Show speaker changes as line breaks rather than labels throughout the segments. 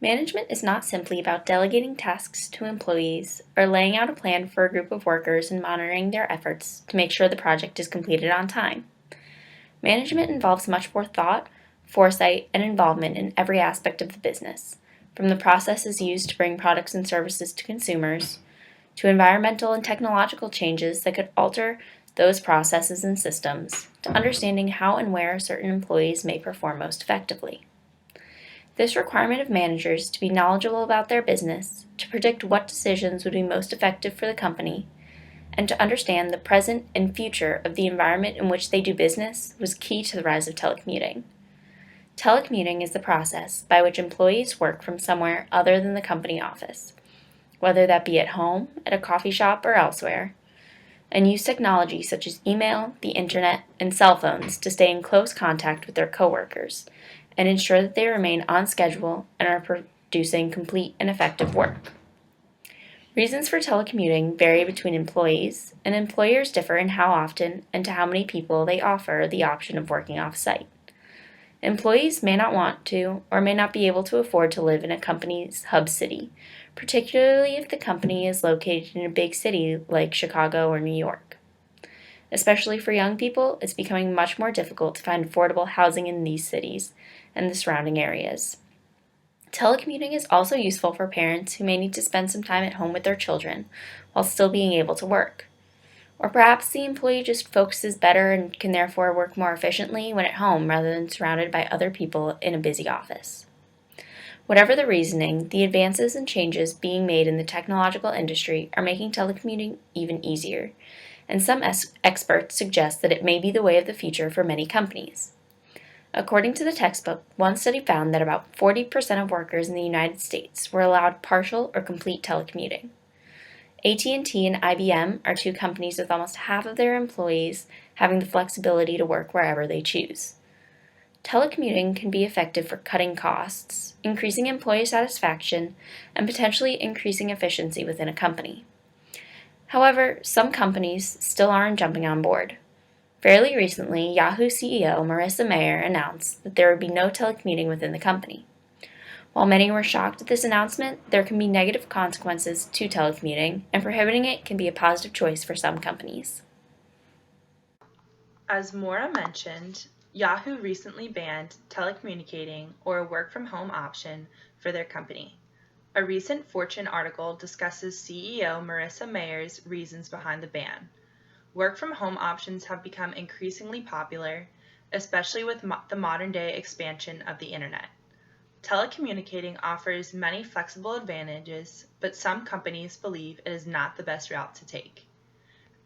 Management is not simply about delegating tasks to employees or laying out a plan for a group of workers and monitoring their efforts to make sure the project is completed on time. Management involves much more thought, foresight, and involvement in every aspect of the business, from the processes used to bring products and services to consumers, to environmental and technological changes that could alter those processes and systems, to understanding how and where certain employees may perform most effectively. This requirement of managers to be knowledgeable about their business, to predict what decisions would be most effective for the company, and to understand the present and future of the environment in which they do business was key to the rise of telecommuting. Telecommuting is the process by which employees work from somewhere other than the company office, whether that be at home, at a coffee shop, or elsewhere, and use technology such as email, the internet, and cell phones to stay in close contact with their coworkers and ensure that they remain on schedule and are producing complete and effective work. Reasons for telecommuting vary between employees, and employers differ in how often and to how many people they offer the option of working off-site. Employees may not want to or may not be able to afford to live in a company's hub city, particularly if the company is located in a big city like Chicago or New York. Especially for young people, it's becoming much more difficult to find affordable housing in these cities and the surrounding areas. Telecommuting is also useful for parents who may need to spend some time at home with their children while still being able to work. Or perhaps the employee just focuses better and can therefore work more efficiently when at home rather than surrounded by other people in a busy office. Whatever the reasoning, the advances and changes being made in the technological industry are making telecommuting even easier, and some experts suggest that it may be the way of the future for many companies. According to the textbook, one study found that about 40% of workers in the United States were allowed partial or complete telecommuting. AT&T and IBM are two companies with almost half of their employees having the flexibility to work wherever they choose. Telecommuting can be effective for cutting costs, increasing employee satisfaction, and potentially increasing efficiency within a company. However, some companies still aren't jumping on board. Fairly recently, Yahoo CEO Marissa Mayer announced that there would be no telecommuting within the company. While many were shocked at this announcement, there can be negative consequences to telecommuting, and prohibiting it can be a positive choice for some companies.
As Maura mentioned, Yahoo recently banned telecommunicating or a work from home option for their company. A recent Fortune article discusses CEO Marissa Mayer's reasons behind the ban. Work from home options have become increasingly popular, especially with the modern day expansion of the internet. Telecommunicating offers many flexible advantages, but some companies believe it is not the best route to take.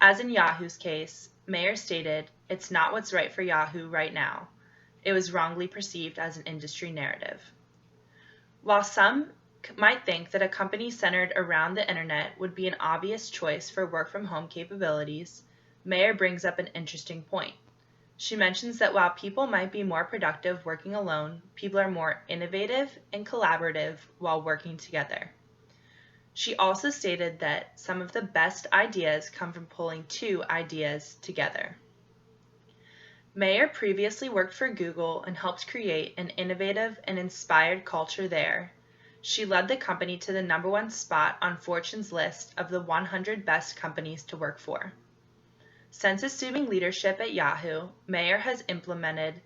As in Yahoo's case, Mayer stated, "It's not what's right for Yahoo right now." It was wrongly perceived as an industry narrative. While some might think that a company centered around the internet would be an obvious choice for work from home capabilities, Mayer brings up an interesting point. She mentions that while people might be more productive working alone, people are more innovative and collaborative while working together. She also stated that some of the best ideas come from pulling two ideas together. Mayer previously worked for Google and helped create an innovative and inspired culture there. She led the company to the #1 spot on Fortune's list of the 100 best companies to work for. Since assuming leadership at Yahoo, Mayer has implemented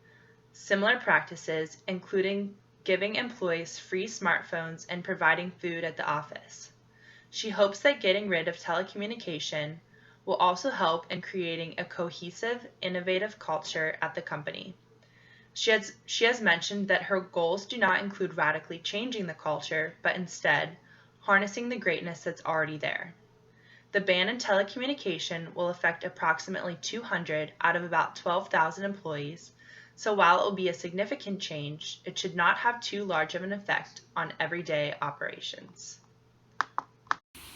similar practices, including giving employees free smartphones and providing food at the office. She hopes that getting rid of telecommunication will also help in creating a cohesive, innovative culture at the company. She has mentioned that her goals do not include radically changing the culture, but instead, harnessing the greatness that's already there. The ban in telecommunication will affect approximately 200 out of about 12,000 employees, so while it will be a significant change, it should not have too large of an effect on everyday operations.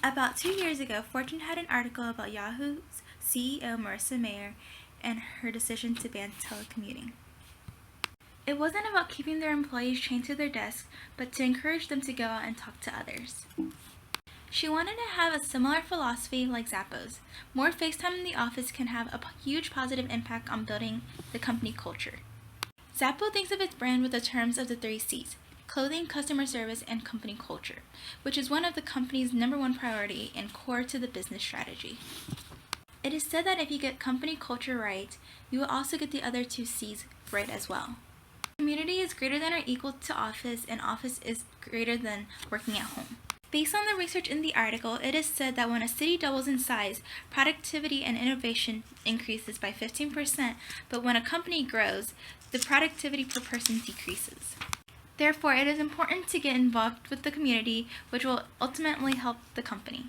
About 2 years ago, Fortune had an article about Yahoo's CEO Marissa Mayer and her decision to ban telecommuting. It wasn't about keeping their employees chained to their desks, but to encourage them to go out and talk to others. She wanted to have a similar philosophy like Zappos. More FaceTime in the office can have a huge positive impact on building the company culture. Zappos thinks of its brand with the terms of the 3 C's: clothing, customer service, and company culture, which is one of the company's #1 priority and core to the business strategy. It is said that if you get company culture right, you will also get the other 2 C's right as well. Community is greater than or equal to office, and office is greater than working at home. Based on the research in the article, it is said that when a city doubles in size, productivity and innovation increases by 15%, but when a company grows, the productivity per person decreases. Therefore, it is important to get involved with the community, which will ultimately help the company.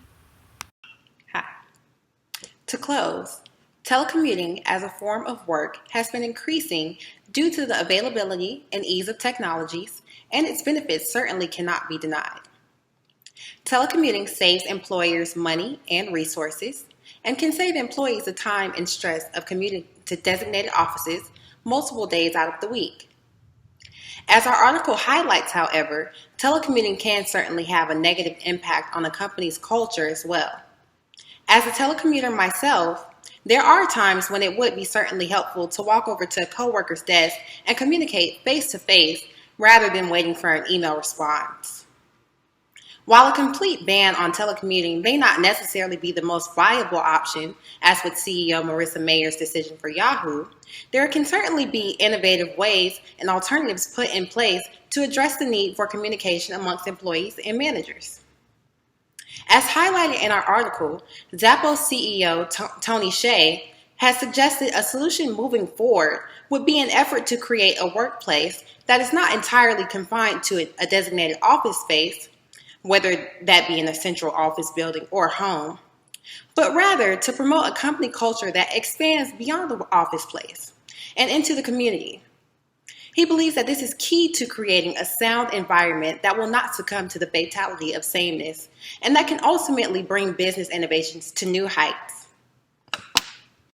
To close, telecommuting as a form of work has been increasing due to the availability and ease of technologies, and its benefits certainly cannot be denied. Telecommuting saves employers money and resources, and can save employees the time and stress of commuting to designated offices multiple days out of the week. As our article highlights, however, telecommuting can certainly have a negative impact on a company's culture as well. As a telecommuter myself, there are times when it would be certainly helpful to walk over to a coworker's desk and communicate face-to-face rather than waiting for an email response. While a complete ban on telecommuting may not necessarily be the most viable option, as with CEO Marissa Mayer's decision for Yahoo, there can certainly be innovative ways and alternatives put in place to address the need for communication amongst employees and managers. As highlighted in our article, Zappos CEO Tony Hsieh has suggested a solution moving forward would be an effort to create a workplace that is not entirely confined to a designated office space, whether that be in a central office building or home, but rather to promote a company culture that expands beyond the office place and into the community. He believes that this is key to creating a sound environment that will not succumb to the fatality of sameness, and that can ultimately bring business innovations to new heights.